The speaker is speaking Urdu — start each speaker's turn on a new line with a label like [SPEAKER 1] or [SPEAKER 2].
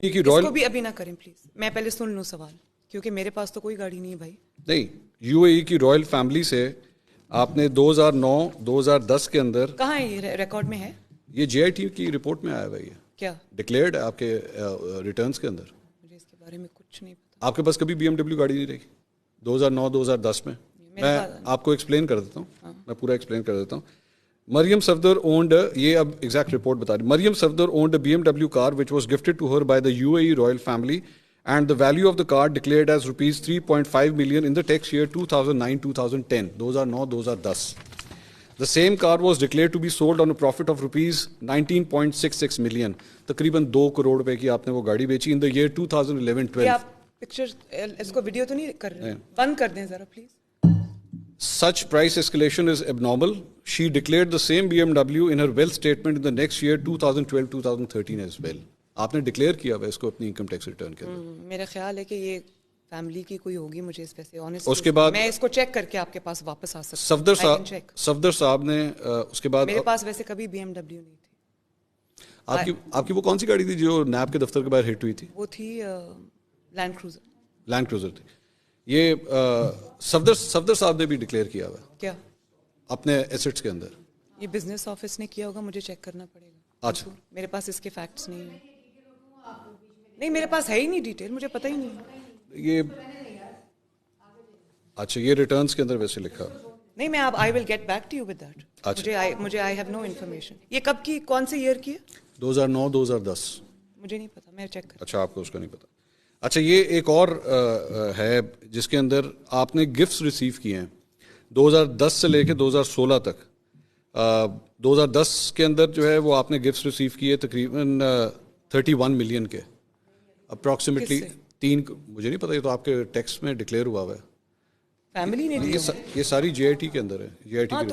[SPEAKER 1] کی
[SPEAKER 2] اس کو بھی ابھی نہ کریں پلیز, میں پہلے سن لوں سوال, کیونکہ میرے پاس تو کوئی گاڑی نہیں ہے بھائی.
[SPEAKER 1] نہیں, یو اے ای کی رائل فیملی سے آپ نے 2009-2010 کے اندر,
[SPEAKER 2] کہاں ہے یہ ریکارڈ میں ہے؟
[SPEAKER 1] یہ جے آئی ٹی کی رپورٹ میں آیا ہوا ہے, یہ
[SPEAKER 2] کیا
[SPEAKER 1] ڈکلیئرڈ ہے آپ کے ریٹرنز کے اندر.
[SPEAKER 2] مجھے اس کے بارے میں کچھ نہیں پتا.
[SPEAKER 1] آپ کے پاس کبھی بی ایم ڈبلیو گاڑی نہیں رہی 2009-2010 میں؟ میں آپ کو ایکسپلین کر دیتا ہوں, میں پورا ایکسپلین کر دیتا ہوں. مریم صفدر اونڈ, یہ اب ایگزیکٹ رپورٹ بتا رہی, Maryam Safdar owned a B M W car which was gifted to her by the UAE royal family and the value of the car declared as rupees 3.5 million in the tax year 2009-2010, 2009-2010. The same car was declared to be sold on a profit of rupees 19.66 million. تقریباً 2 کروڑ روپے کی آپ نے وہ گاڑی بیچی in the year 2011-12.
[SPEAKER 2] یہ آپ پکچر اس کو ویڈیو تو نہیں کر رہے, بند کر دیں ذرا please.
[SPEAKER 1] Such price escalation is abnormal. She declared the same BMW in her wealth statement in the next year 2012-2013 as well. آپ نے ڈکلیئر کیا ہوا اس کو اپنی انکم ٹیکس ریٹرن کے اندر.
[SPEAKER 2] میرا خیال ہے کہ یہ فیملی کی کوئی ہوگی, مجھے اس پہ سے آنیسٹ.
[SPEAKER 1] اس کے بعد
[SPEAKER 2] میں اس کو چیک کر کے آپ کے پاس واپس آ سکتا ہوں.
[SPEAKER 1] صفدر صاحب نے اس کے بعد,
[SPEAKER 2] میرے پاس ویسے کبھی بی ایم ڈبلیو نہیں تھی.
[SPEAKER 1] آپ کی وہ کون سی گاڑی تھی جو نیب کے دفتر کے باہر ہٹ ہوئی تھی؟
[SPEAKER 2] وہ تھی لینڈ کروزر.
[SPEAKER 1] لینڈ کروزر تھی. یہ صفدر صاحب نے بھی ڈکلیئر کیا ہوا
[SPEAKER 2] کیا
[SPEAKER 1] اپنے ایسٹس کے اندر.
[SPEAKER 2] یہ بزنس آفس نے کیا ہوگا, مجھے چیک کرنا پڑے گا.
[SPEAKER 1] اچھا,
[SPEAKER 2] میرے پاس اس کے فیکٹس نہیں ہیں. نہیں میرے پاس ہے ہی نہیں ڈیٹیل, مجھے پتہ ہی نہیں.
[SPEAKER 1] یہ اچھا, یہ ریٹرنز کے اندر ویسے لکھا
[SPEAKER 2] نہیں. میں I will get back to you with that. مجھے آئی ہیو نو انفارمیشن. یہ کب کی, کون سے ایئر کی ہے؟
[SPEAKER 1] 2009-2010.
[SPEAKER 2] مجھے نہیں پتا, میں چیک کروں.
[SPEAKER 1] اچھا, آپ کو اس کا نہیں پتا. اچھا, یہ ایک اور ہے جس کے اندر آپ نے گفٹس ریسیو کیے ہیں 2010 سے لے کے 2016 تک. 2010 کے اندر جو ہے وہ آپ نے گفٹس ریسیو کیے تقریباً 31 ملین کے اپروکسیمیٹلی. مجھے نہیں پتا, یہ تو آپ کے ٹیکس میں ڈکلیئر ہوا ہوا ہے.
[SPEAKER 2] فیملی نے
[SPEAKER 1] یہ ساری جے آئی ٹی کے اندر ہے, جے آئی ٹی